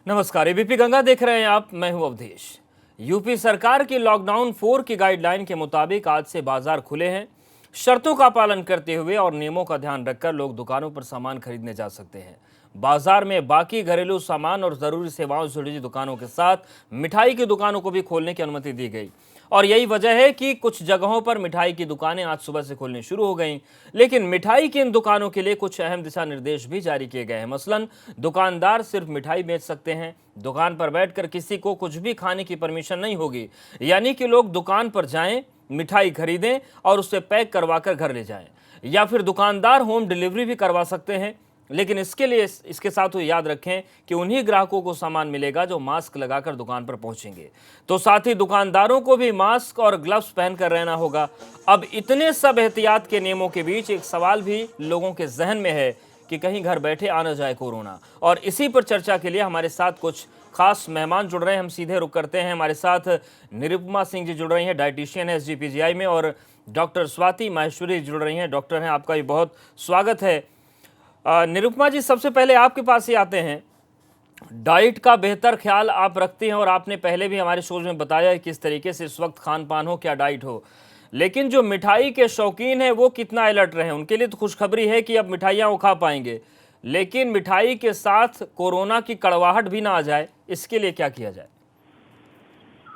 नमस्कार, एबीपी गंगा देख रहे हैं आप। मैं हूं अवधेश। यूपी सरकार की लॉकडाउन 4 की गाइडलाइन के मुताबिक आज से बाजार खुले हैं। शर्तों का पालन करते हुए और नियमों का ध्यान रखकर लोग दुकानों पर सामान खरीदने जा सकते हैं। बाजार में बाकी घरेलू सामान और जरूरी सेवाओं से जुड़ी दुकानों के साथ मिठाई की दुकानों को भी खोलने की अनुमति दी गई और यही वजह है कि कुछ जगहों पर मिठाई की दुकानें आज सुबह से खुलनी शुरू हो गईं। लेकिन मिठाई की इन दुकानों के लिए कुछ अहम दिशा निर्देश भी जारी किए गए हैं। मसलन दुकानदार सिर्फ मिठाई बेच सकते हैं, दुकान पर बैठकर किसी को कुछ भी खाने की परमिशन नहीं होगी, यानी कि लोग दुकान पर जाएं, मिठाई खरीदें और उसे पैक करवाकर घर ले जाएं, या फिर दुकानदार होम डिलीवरी भी करवा सकते हैं। लेकिन इसके लिए इसके साथ वो याद रखें कि उन्हीं ग्राहकों को सामान मिलेगा जो मास्क लगाकर दुकान पर पहुंचेंगे। तो साथ ही दुकानदारों को भी मास्क और ग्लव्स पहनकर रहना होगा। अब इतने सब एहतियात के नियमों के बीच एक सवाल भी लोगों के जहन में है कि कहीं घर बैठे आ न जाए कोरोना। और इसी पर चर्चा के लिए हमारे साथ कुछ खास मेहमान जुड़ रहे हैं। हम सीधे रुक करते हैं। हमारे साथ निरुपमा सिंह जी जुड़ रही हैं, डाइटिशियन है SGPGI में, और डॉक्टर स्वाति माहेश्वरी जुड़ रही हैं, डॉक्टर हैं। आपका भी बहुत स्वागत है। निरुपमा जी, सबसे पहले आपके पास ही आते हैं। डाइट का बेहतर ख्याल आप रखते हैं और आपने पहले भी हमारे शोज में बताया है किस तरीके से इस वक्त खान पान हो, क्या डाइट हो। लेकिन जो मिठाई के शौकीन हैं वो कितना अलर्ट रहे? उनके लिए तो खुशखबरी है कि अब मिठाइयाँ वो खा पाएंगे, लेकिन मिठाई के साथ कोरोना की कड़वाहट भी ना आ जाए, इसके लिए क्या किया जाए?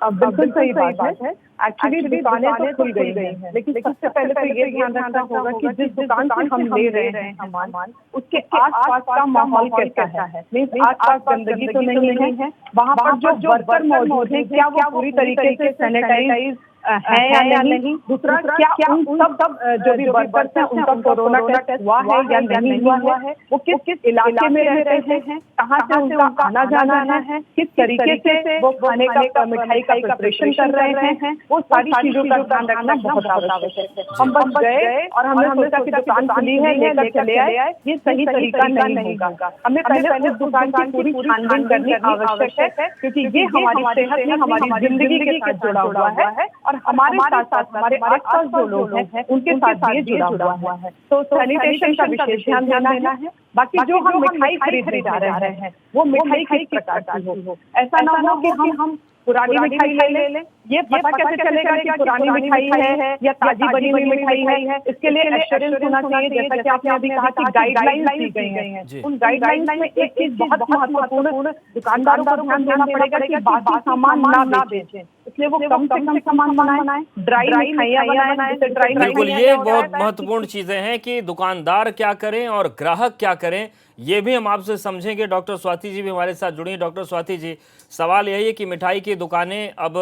बिल्कुल सही बात है। एक्चुअली दुकानें तो खुल गई हैं, लेकिन सबसे पहले तो ये ध्यान रखना होगा कि जिस दुकान से हम ले रहे हैं सामान, उसके आसपास का माहौल कैसा है। मींस आसपास गंदगी तो नहीं है, वहाँ पर जो वर्कर मौजूद है क्या वो पूरी तरीके से सैनिटाइज है या नहीं। दूसरा, क्या उन सब जो भी वर्कर्स हैं उनका कोरोना टेस्ट हुआ है या नहीं हुआ है, वो किस इलाके में रहते हैं, कहाँ से उनका आना जाना है, किस तरीके से वो खाने का मिठाई का प्रिपरेशन कर रहे हैं, वो सारी चीजों का ध्यान रखना बहुत आवश्यक है। हम बस गए और हमने सोचा कि दुकान खुली है लेकर चले आए, ये सही तरीका नहीं होगा। हमें पहले उस दुकान की पूरी छानबीन करनी आवश्यक है, क्योंकि ये हमारी सेहत में हमारी जिंदगी के साथ जुड़ा हुआ है और हमारे साथ हमारे आसपास जो लोग हैं उनके साथ भी जुड़ा हुआ है। तो सैनिटेशन का विशेष ध्यान देना है। बाकी जो हम मिठाई खरीदने जा रहे हैं वो मिठाई किस प्रकार की हो। ऐसा ना हो कि हम पुरानी मिठाई ले लें। ये पता कैसे चलेगा कि पुरानी मिठाई है या ताजी बनी हुई मिठाई है? इसके लिए एश्योरेंस होना चाहिए। जैसा कि आपने अभी कहा कि गाइडलाइंस दी गई हैं, उन गाइडलाइंस में एक चीज बहुत महत्वपूर्ण, दुकानदारों को ध्यान देना पड़ेगा कि बासी सामान ना बेचें, इसलिए वो कम से कम सामान बनाएं, ड्राई मिठाइयां बनाएं। बिल्कुल, ये बहुत महत्वपूर्ण चीजें हैं कि दुकानदार क्या करें और ग्राहक क्या करें, ये भी हम आपसे समझेंगे। डॉक्टर स्वाति जी भी हमारे साथ जुड़ी हैं। डॉक्टर स्वाति जी, सवाल यही है कि मिठाई की दुकानें अब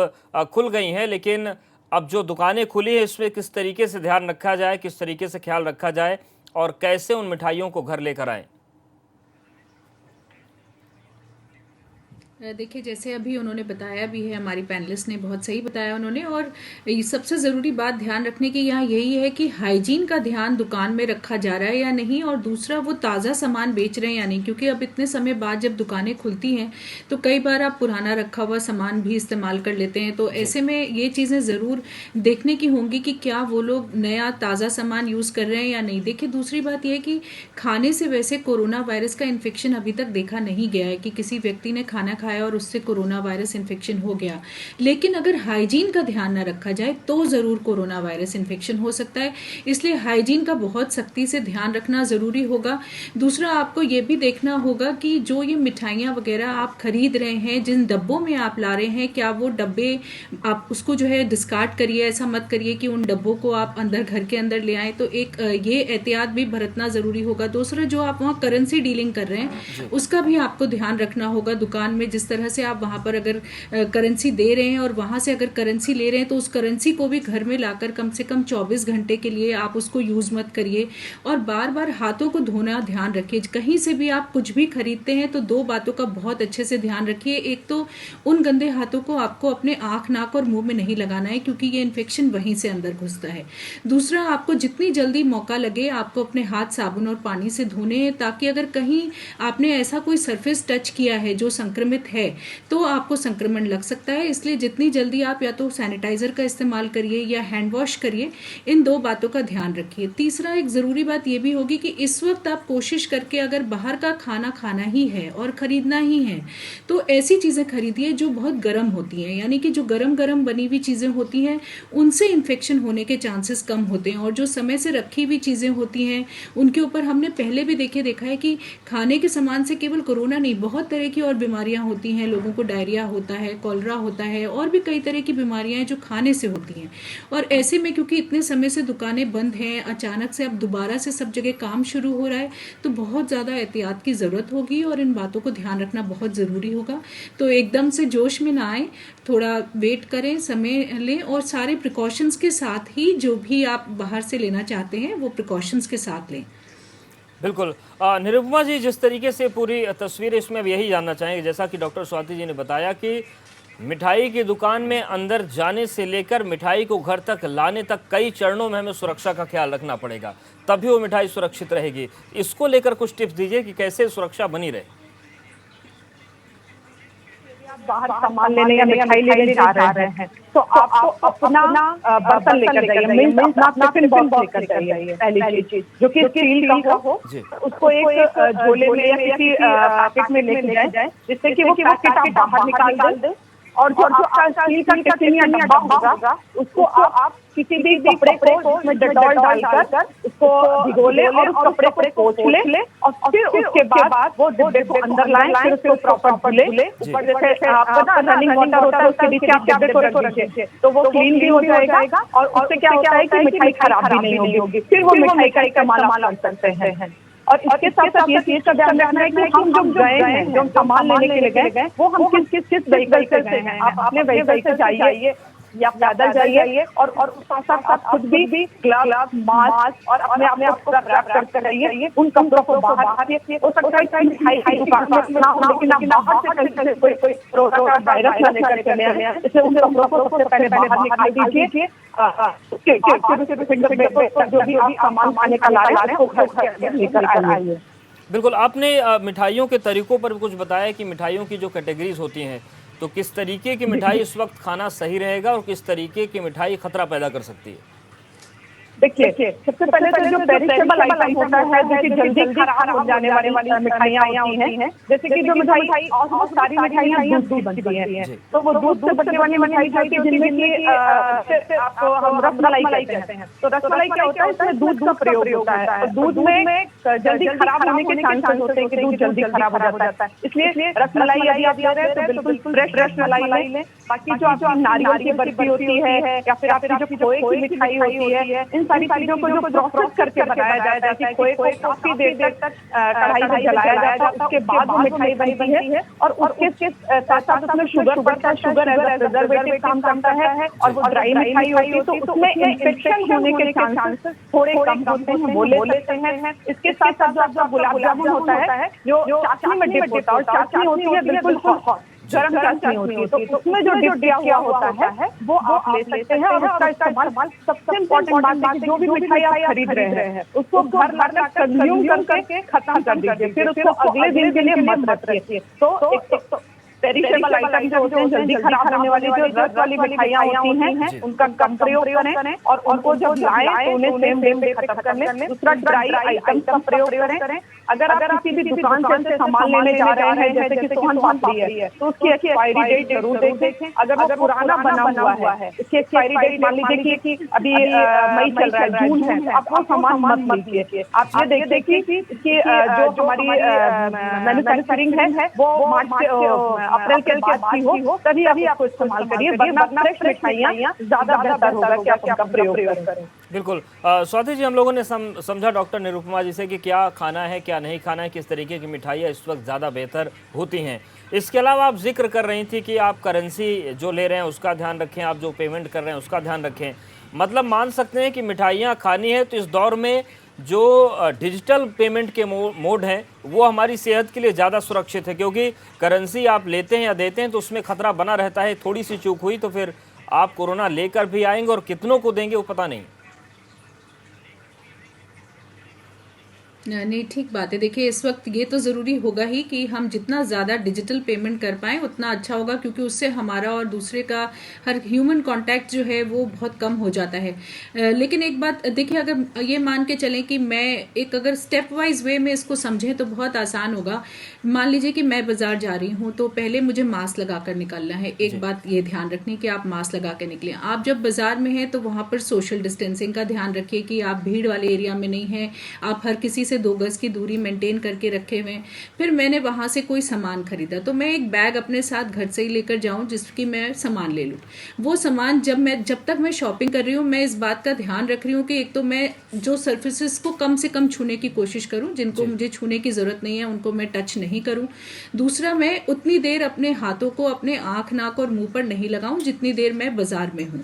खुल गई हैं, लेकिन अब जो दुकानें खुली हैं इसमें किस तरीके से ध्यान रखा जाए, किस तरीके से ख्याल रखा जाए और कैसे उन मिठाइयों को घर लेकर आएं? देखिए, जैसे अभी उन्होंने बताया भी है, हमारी पैनलिस्ट ने बहुत सही बताया उन्होंने। और सबसे ज़रूरी बात ध्यान रखने की यहाँ यही है कि हाइजीन का ध्यान दुकान में रखा जा रहा है या नहीं, और दूसरा वो ताज़ा सामान बेच रहे हैं या नहीं। क्योंकि अब इतने समय बाद जब दुकानें खुलती हैं तो कई बार आप पुराना रखा हुआ सामान भी इस्तेमाल कर लेते हैं। तो ऐसे में ये चीज़ें ज़रूर देखने की होंगी कि क्या वो लोग नया ताज़ा सामान यूज़ कर रहे हैं या नहीं। देखिए, दूसरी बात यह है कि खाने से वैसे कोरोना वायरस का इन्फेक्शन अभी तक देखा नहीं गया है कि किसी व्यक्ति ने खाना खाया और उससे कोरोना वायरस इन्फेक्शन हो गया। लेकिन अगर हाइजीन का ध्यान न रखा जाए तो जरूर कोरोना वायरस इन्फेक्शन हो सकता है। इसलिए हाइजीन का बहुत सख्ती से ध्यान रखना जरूरी होगा। दूसरा, आपको ये भी देखना होगा कि जो ये मिठाइयाँ वगैरह आप खरीद रहे हैं, जिन डब्बों में आप ला रहे हैं, क्या वो डब्बे आप उसको जो है डिस्कार्ड करिए। ऐसा मत करिए कि उन डब्बों को आप अंदर घर के अंदर ले आए। तो एक ये एहतियात भी बरतना जरूरी होगा। दूसरा, जो आप वहाँ करेंसी डीलिंग कर रहे हैं उसका भी आपको ध्यान रखना होगा। दुकान में जिस तरह से आप वहां पर अगर करेंसी दे रहे हैं और वहां से अगर करेंसी ले रहे हैं तो उस करेंसी को भी घर में लाकर कम से कम 24 घंटे के लिए आप उसको यूज मत करिए। और बार बार हाथों को धोना ध्यान रखिए। कहीं से भी आप कुछ भी खरीदते हैं तो 2 बातों का बहुत अच्छे से ध्यान रखिए। एक तो उन गंदे हाथों को आपको अपने आंख, नाक और मुंह में नहीं लगाना है, क्योंकि ये इन्फेक्शन वहीं से अंदर घुसता है। दूसरा, आपको जितनी जल्दी मौका लगे आपको अपने हाथ साबुन और पानी से धोने हैं, ताकि अगर कहीं आपने ऐसा कोई सरफेस टच किया है जो संक्रमित है तो आपको संक्रमण लग सकता है। इसलिए जितनी जल्दी आप या तो सैनिटाइजर का इस्तेमाल करिए या हैंड वॉश करिए, इन 2 बातों का ध्यान रखिए। तीसरा एक ज़रूरी बात ये भी होगी कि इस वक्त आप कोशिश करके अगर बाहर का खाना खाना ही है और ख़रीदना ही है तो ऐसी चीज़ें खरीदिए जो बहुत गर्म होती हैं, यानी कि जो गरम गरम बनी हुई चीज़ें होती हैं उनसे इन्फेक्शन होने के चांसेस कम होते हैं। और जो समय से रखी हुई चीज़ें होती हैं उनके ऊपर हमने पहले भी देखा है कि खाने के सामान से केवल कोरोना नहीं, बहुत तरह की और बीमारियां होती हैं। लोगों को डायरिया होता है, कॉलरा होता है और भी कई तरह की बीमारियां हैं जो खाने से होती हैं। और ऐसे में क्योंकि इतने समय से दुकानें बंद हैं, अचानक से अब दोबारा से सब जगह काम शुरू हो रहा है, तो बहुत ज़्यादा एहतियात की ज़रूरत होगी और इन बातों को ध्यान रखना बहुत ज़रूरी होगा। तो एकदम से जोश में ना आए, थोड़ा वेट करें, समय लें और सारे प्रिकॉशंस के साथ ही जो भी आप बाहर से लेना चाहते हैं वो प्रिकॉशंस के साथ लें। बिल्कुल। निरुपमा जी, जिस तरीके से पूरी तस्वीर, इसमें अब यही जानना चाहेंगे, जैसा कि डॉक्टर स्वाति जी ने बताया कि मिठाई की दुकान में अंदर जाने से लेकर मिठाई को घर तक लाने तक कई चरणों में हमें सुरक्षा का ख्याल रखना पड़ेगा, तभी वो मिठाई सुरक्षित रहेगी। इसको लेकर कुछ टिप्स दीजिए कि कैसे सुरक्षा बनी रहे। बाहर सामान लेने या मिठाई लेने जा रहे हैं तो आपको अपना बर्तन लेकर जाइए, मीन्स अपना टिफिन बॉक्स लेकर जाइए। पहली चीज जो कि स्टील का हो, उसको एक झोले में या किसी पैकेट में लेके जाए जिससे कि वो पैकेट आप बाहर निकाल दें। और जो आपका स्टील का टिफिन या डब्बा होगा उसको आप किसी भी कपड़े को उसमें डेटॉल डालकर उसको भिगो ले और उस कपड़े को पोंछ ले और फिर उसके बाद वो डिब्बे को अंदर लाएं, फिर उसको प्रॉपर धुले। ऊपर जैसे आपका ना रनिंग वाटर होता है उसके नीचे आप डिब्बे को रख दीजिए तो वो क्लीन भी हो जाएगा और उससे क्या होता है कि मिठाई खराब भी नहीं होगी, फिर वो मिठाई का इस्तेमाल कर सकते हैं। और इसके साथ साथ ये चीज का ध्यान रखना है कि हम जो गए हैं, जो सामान लेने के लिए गए, वो हम किस व्हीकल से गए हैं। आप अपने व्हीकल से जाइए या पैदल जाइए और साथ साथ खुद भी ग्लव्स, मास्क और अपने आप को रैप करके रहिए। उन कपड़ों को बाहर हो सकता है कि मिठाई की दुकान में ना हो, लेकिन आप बाहर से कोई कोरोना वायरस ना लेकर चले आए, इसलिए उन कपड़ों को सबसे पहले बाहर निकाल दीजिए। जो भी आप सामान खाने का ला रहे हैं वो घर से लेकर आइए। बिल्कुल, आपने मिठाइयों के तरीकों पर भी कुछ बताया कि मिठाइयों की जो कैटेगरीज होती हैं, तो किस तरीके की मिठाई इस वक्त खाना सही रहेगा और किस तरीके की मिठाई खतरा पैदा कर सकती है। देखिए, सबसे पहले तो जो पेरिशेबल आइटम होता है, जो कि जल्दी खराब हो जाने वाली मिठाइयाँ होती हैं, जैसे कि जो मिठाई ऑलमोस्ट सारी मिठाइयाँ दूध बनती हैं, तो वो दूध से बनने वाली मिठाई जो कि जिनमें कि आपको हम रसमलाई कहते हैं। तो रसमलाई क्या होता है, इसमें दूध का प्रयोग होता है और दूध में जल्दी खराब होने के चांसेस होते हैं कि दूध जल्दी खराब हो जाता है। इसलिए रसमलाई यदि आप ले रहे हैं तो बिल्कुल फ्रेश मलाई लें। बाकी जो आपकी नारियल की बर्फी होती है या फिर आपकी जो खोए की मिठाई होती है, इन सारी चीजों को जो प्रोसेस करके बनाया जाता है, खोए को काफी देर तक कढ़ाई में जलाया जाता है, उसके बाद वो मिठाई बनती है और उसके साथ साथ उसमें शुगर पड़ता है। शुगर एज अ प्रिजर्वेटिव काम करता है और वो ड्राई मिठाई होती है तो उसमें इन्फेक्शन होने के चांसेस थोड़े कम होते हैं, वो ले सकते हैं। इसके साथ साथ जो आपका गुलाब जामुन होता है, जो चाशनी में डिप होता है, और चाशनी होती है बिल्कुल हॉट गरम चाशनी होती है, तो उसमें जो डिप किया हुआ होता है वो आप ले सकते हैं। और उसका इस्तेमाल सबसे इम्पोर्टेंट बात है कि जो भी मिठाई आप खरीद रहे हैं उसको घर लाकर कंज्यूम करके खत्म कर दीजिए, फिर उसको अगले दिन के लिए मत रखिए। तो एक पेरिशेबल आइटम जो होते हैं, जल्दी खराब होने वाली जो रस वाली मिठाइयाँ होती हैं, उनका कम प्रयोग करें और उनको जब लाएं तो उन्हें सेम डे पे खत्म कर लें। दूसरा, ड्राई आइटम का प्रयोग करें। अगर आप किसी भी दुकान से सामान लेने जा रहे हैं, जैसे कि सोहन पापड़ी है, तो उसकी एक्सपायरी डेट जरूर देखें। अगर वो पुराना बना हुआ है, उसकी एक्सपायरी डेट मान लीजिए कि अभी मई चल रहा है, जून है, आप वो सामान मत लीजिए। आप ये देखिए कि इसकी जो हमारी मैन्युफैक्चरिंग है वो मार्च अप्रैल के बाद की हो, तभी आप उसको इस्तेमाल करिए, वरना फ्रेश मिठाइयाँ ज्यादा बेहतर होगा कि आप उनका प्रयोग करें। बिल्कुल। स्वाति जी, हम लोगों ने समझा डॉक्टर निरुपमा जी से कि क्या खाना है, क्या नहीं खाना है, किस तरीके की मिठाइयाँ इस वक्त ज़्यादा बेहतर होती हैं। इसके अलावा आप जिक्र कर रही थी कि आप करेंसी जो ले रहे हैं उसका ध्यान रखें, आप जो पेमेंट कर रहे हैं उसका ध्यान रखें। मतलब मान सकते हैं कि मिठाइयाँ खानी है तो इस दौर में जो डिजिटल पेमेंट के मोड हैं वो हमारी सेहत के लिए ज़्यादा सुरक्षित है, क्योंकि करेंसी आप लेते हैं या देते हैं तो उसमें खतरा बना रहता है। थोड़ी सी चूक हुई तो फिर आप कोरोना लेकर भी आएंगे और कितनों को देंगे वो पता नहीं। नहीं, ठीक बात है। देखिए, इस वक्त ये तो ज़रूरी होगा ही कि हम जितना ज़्यादा डिजिटल पेमेंट कर पाएँ उतना अच्छा होगा, क्योंकि उससे हमारा और दूसरे का हर ह्यूमन कांटेक्ट जो है वो बहुत कम हो जाता है। लेकिन एक बात देखिए, अगर ये मान के चलें कि मैं एक अगर स्टेप वाइज वे में इसको समझें तो बहुत आसान होगा। मान लीजिए कि मैं बाजार जा रही हूँ, तो पहले मुझे मास्क लगा कर निकलना है। एक बात ये ध्यान रखनी कि आप मास्क लगा के निकलें। आप जब बाजार में हैं तो वहाँ पर सोशल डिस्टेंसिंग का ध्यान रखिए कि आप भीड़ वाले एरिया में नहीं हैं, आप हर किसी से 2 गज की दूरी मेंटेन करके रखे हुए हैं। फिर मैंने वहां से कोई सामान खरीदा तो मैं एक बैग अपने साथ घर से ही लेकर जाऊं जिसकी मैं सामान ले लूं। वो सामान जब तक मैं शॉपिंग कर रही हूँ, मैं इस बात का ध्यान रख रही हूँ कि एक तो मैं जो सर्फेसिस को कम से कम छूने की कोशिश करूं, जिनको मुझे छूने की जरूरत नहीं है उनको मैं टच नहीं करूं। दूसरा, मैं उतनी देर अपने हाथों को अपने आंख, नाक और मुंह पर नहीं लगाऊं जितनी देर मैं बाजार में हूं।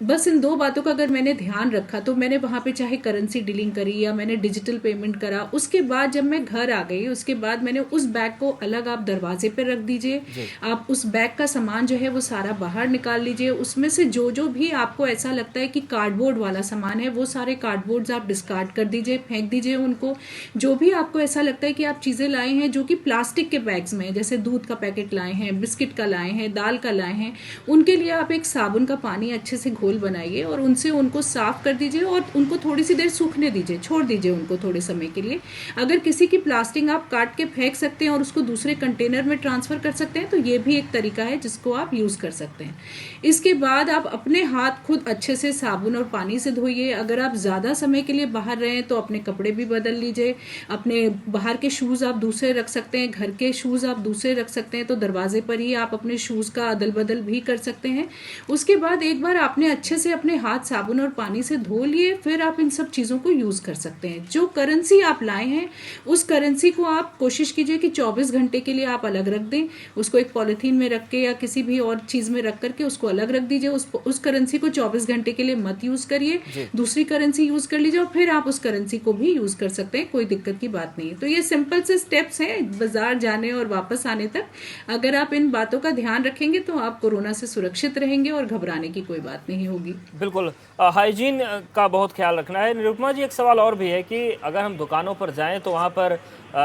बस इन 2 बातों का अगर मैंने ध्यान रखा तो मैंने वहां पे चाहे करेंसी डीलिंग करी या मैंने डिजिटल पेमेंट करा, उसके बाद जब मैं घर आ गई उसके बाद मैंने उस बैग को अलग आप दरवाजे पे रख दीजिए। आप उस बैग का सामान जो है वो सारा बाहर निकाल लीजिए। उसमें से जो भी आपको ऐसा लगता है कि कार्डबोर्ड वाला सामान है वो सारे कार्डबोर्ड्स आप डिस्कार्ड कर दीजिए, फेंक दीजिए उनको। जो भी आपको ऐसा लगता है कि आप चीज़ें लाए हैं जो कि प्लास्टिक के बैग्स में, जैसे दूध का पैकेट लाए हैं, बिस्किट का लाए हैं, दाल का लाए हैं, उनके लिए आप एक साबुन का पानी अच्छे से घोल बनाइए और उनसे उनको साफ कर दीजिए और उनको थोड़ी सी देर सूखने दीजिए, छोड़ दीजिए उनको थोड़े समय के लिए। अगर किसी की प्लास्टिक आप काट के फेंक सकते हैं और उसको दूसरे कंटेनर में ट्रांसफर कर सकते हैं तो ये भी एक तरीका है जिसको आप यूज कर सकते हैं। इसके बाद आप अपने हाथ खुद अच्छे से साबुन और पानी से धोइए। अगर आप ज्यादा समय के लिए बाहर रहे तो अपने कपड़े भी बदल लीजिए। अपने बाहर के शूज आप दूसरे रख सकते हैं, घर के शूज आप दूसरे रख सकते हैं, तो दरवाजे पर ही आप अपने शूज का अदल बदल भी कर सकते हैं। उसके बाद एक बार आपने अच्छे से अपने हाथ साबुन और पानी से धो लिए, फिर आप इन सब चीजों को यूज कर सकते हैं। जो करेंसी आप लाए हैं उस करेंसी को आप कोशिश कीजिए कि 24 घंटे के लिए आप अलग रख दें। उसको एक पॉलिथीन में रख के या किसी भी और चीज में रख करके उसको अलग रख दीजिए। उस करेंसी को 24 घंटे के लिए मत यूज करिए, दूसरी करेंसी यूज कर लीजिए और फिर आप उस करेंसी को भी यूज कर सकते हैं, कोई दिक्कत की बात नहीं है। तो ये सिंपल से स्टेप्स हैं बाजार जाने और वापस आने तक। अगर आप इन बातों का ध्यान रखेंगे तो आप कोरोना से सुरक्षित रहेंगे और घबराने की कोई बात नहीं होगी। बिल्कुल, हाइजीन का बहुत ख्याल रखना है। निरुपमा जी, एक सवाल और भी है कि अगर हम दुकानों पर जाएं तो वहां पर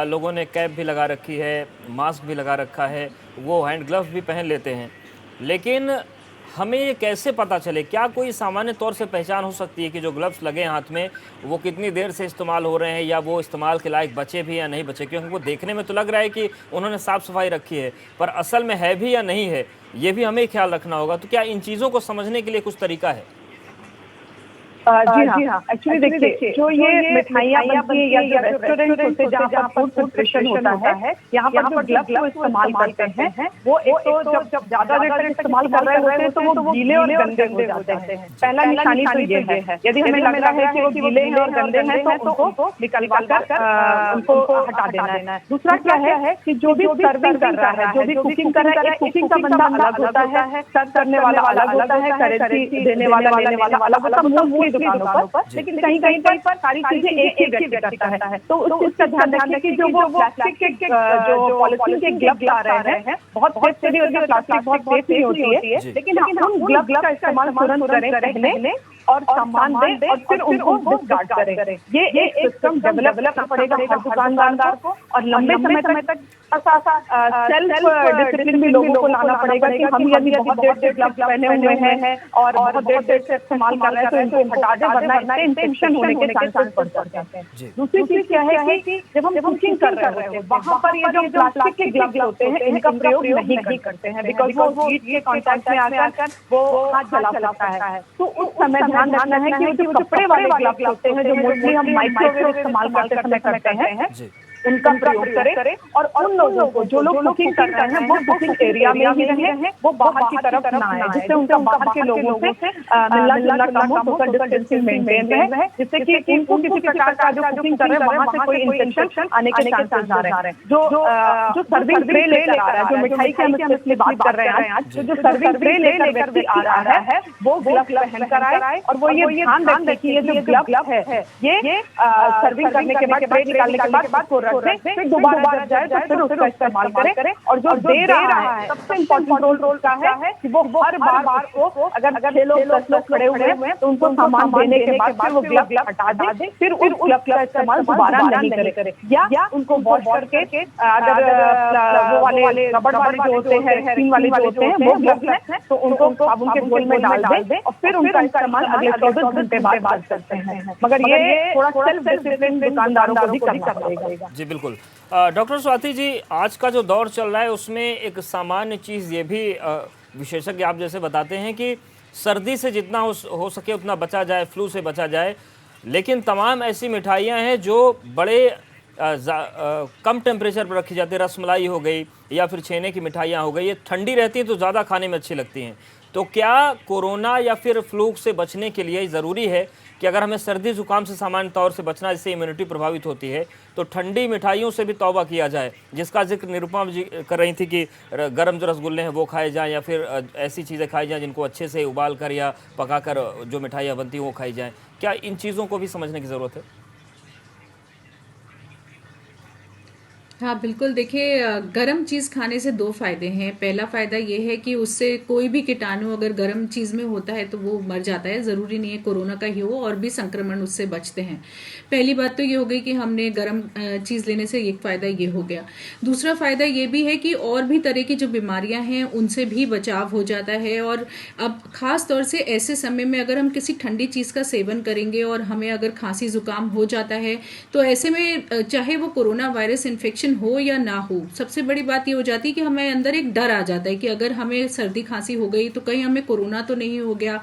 लोगों ने कैप भी लगा रखी है, मास्क भी लगा रखा है, वो हैंड ग्लव्स भी पहन लेते हैं, लेकिन हमें ये कैसे पता चले, क्या कोई सामान्य तौर से पहचान हो सकती है कि जो ग्लव्स लगे हाथ में वो कितनी देर से इस्तेमाल हो रहे हैं या वो इस्तेमाल के लायक बचे भी या नहीं बचे? क्योंकि वो देखने में तो लग रहा है कि उन्होंने साफ़ सफाई रखी है, पर असल में है भी या नहीं है, ये भी हमें ख्याल रखना होगा। तो क्या इन चीज़ों को समझने के लिए कुछ तरीका है? जी हाँ, एक्चुअली देखिए, जो ये मिठाइयाँ बनती है या जो रेस्टोरेंट होते हैं जहाँ पर फूड प्रिपरेशन होता है, यहाँ पर जो ग्लव्स को इस्तेमाल करते हैं वो एक तो जब ज्यादा देर इस्तेमाल कर रहे होते हैं तो वो गीले और गंदे हो जाते हैं। पहला निशानी तो ये है, यदि हमें लग रहा है कि वो गीले हैं और गंदे हैं तो उनको निकलवा कर उनको हटा देना है। दूसरा क्या है कि जो भी सर्विंग कर रहा है, जो भी कुकिंग कर रहा है, कुकिंग का बंदा अलग होता है, सर्व करने वाला अलग होता है, करेंसी देने वाला लेने वाला अलग होता है दुकानों पर, लेकिन कहीं पर सारी चीजें एक ही व्यक्ति करता है। तो उस चीज का ध्यान रखिए कि जो वो प्लास्टिक के जो पॉलिथीन के ग्लव्स आ रहे हैं बहुत सेफ से नहीं होती है, प्लास्टिक बहुत सेफ नहीं होती है, लेकिन उन ग्लव्स का इस्तेमाल तुरंत करें पहले और सामान दें और फिर उनको डिस्कार्ड करें। ये एक सिस्टम डेवलप करना पड़ेगा हर दुकानदार को और लंबे समय तक सेल्फ डिसिप्लिन भी लोगों को लाना पड़ेगा कि हम यदि बहुत देर से ग्लव्स पहने हुए हैं और बहुत देर से इस्तेमाल कर रहे हैं तो इनको हटा दें, वरना इन्फेक्शन होने के चांसेस बढ़ जाते हैं। दूसरी चीज क्या है कि जब हम कुकिंग कर रहे होते हैं वहां पर ये जो प्लास्टिक के ग्लव्स होते हैं इनका प्रयोग नहीं करते हैं, बिकॉज वो हीट के कांटेक्ट में आकर वो हाथ जला सकता है। तो उस समय ध्यान रखना है कि जो कपड़े वाले ग्लव्स होते हैं जो मोस्टली हम माइक्रोवेव इस्तेमाल करते करते हैं उनका प्रयोग करें और उन लोगों को जो लोग कुकिंग कर रहे हैं वो कुकिंग एरिया में ही रहें, वो बाहर की तरफ ना आए, जिससे उनका बाहर के लोगों से मिलना जुलना कम हो, सोशल डिस्टेंसिंग मेंटेन रहे, जिससे कि उनको किसी प्रकार का जो कुकिंग कर रहे हैं वहां से कोई इन्फेक्शन आने के चांसेस ना रहे। जो सर्विंग ट्रे लेकर आ रहा है, जो मिठाई की हम स्पेशली बात कर रहे हैं आज, जो सर्विंग ट्रे लेकर व्यक्ति आ रहा है वो ग्लव्स पहनकर आए और वो ये ध्यान रखे कि ये जो ग्लव्स है ये सर्विंग करने के बाद ट्रे निकालने के बाद रख दें, फिर दोबारा जब जाए तो फिर उसका इस्तेमाल करें। और जो दे रहा है सबसे इम्पोर्टेंट रोल का है कि वो हर बार उसको अगर 6 लोग 10 लोग खड़े हुए हैं तो उनको सामान देने के बाद फिर वो ग्लव हटा दे, फिर उस ग्लव का इस्तेमाल दोबारा नहीं करे, या उनको वॉश करके अगर वो वाले रबड़ वाले जो होते हैं, स्किन वाले जो होते हैं वो ग्लव्स हैं तो उनको साबुन के घोल में डाल दे और फिर उनका इस्तेमाल अगले 24 घंटे बाद करते हैं। मगर ये थोड़ा सेल्फ डिसिप्लिन दुकानदारों को भी करना पड़ेगा। जी बिल्कुल। डॉक्टर स्वाति जी, आज का जो दौर चल रहा है उसमें एक सामान्य चीज़ ये भी विशेषज्ञ आप जैसे बताते हैं कि सर्दी से जितना हो सके उतना बचा जाए, फ्लू से बचा जाए, लेकिन तमाम ऐसी मिठाइयाँ हैं जो बड़े कम टेम्परेचर पर रखी जाती है। रसमलाई हो गई या फिर छेने की मिठाइयाँ हो गई, ये ठंडी रहती हैं तो ज़्यादा खाने में अच्छी लगती हैं। तो क्या कोरोना या फिर फ्लू से बचने के लिए ज़रूरी है कि अगर हमें सर्दी जुकाम से सामान्य तौर से बचना, जिससे इम्यूनिटी प्रभावित होती है, तो ठंडी मिठाइयों से भी तौबा किया जाए, जिसका जिक्र निरुपमा जी कर रही थी कि गर्म जो रसगुल्ले हैं वो खाए जाएं या फिर ऐसी चीज़ें खाई जाएं जिनको अच्छे से उबाल कर या पका कर जो मिठाइयाँ बनती हैं वो खाई जाएँ। क्या इन चीज़ों को भी समझने की ज़रूरत है? हाँ बिल्कुल, देखिए गर्म चीज़ खाने से 2 फायदे हैं। पहला फ़ायदा ये है कि उससे कोई भी कीटाणु अगर गर्म चीज़ में होता है तो वो मर जाता है, ज़रूरी नहीं है कोरोना का ही हो, और भी संक्रमण उससे बचते हैं। पहली बात तो ये हो गई कि हमने गर्म चीज़ लेने से एक फ़ायदा ये हो गया। दूसरा फ़ायदा ये भी है कि और भी तरह की जो बीमारियां हैं उनसे भी बचाव हो जाता है। और अब ख़ास तौर से ऐसे समय में अगर हम किसी ठंडी चीज़ का सेवन करेंगे और हमें अगर खांसी ज़ुकाम हो जाता है तो ऐसे में चाहे वो कोरोना वायरस इन्फेक्शन हो या ना हो, सबसे बड़ी बात ये हो जाती है कि हमें अंदर एक डर आ जाता है कि अगर हमें सर्दी खांसी हो गई तो कहीं हमें कोरोना तो नहीं हो गया।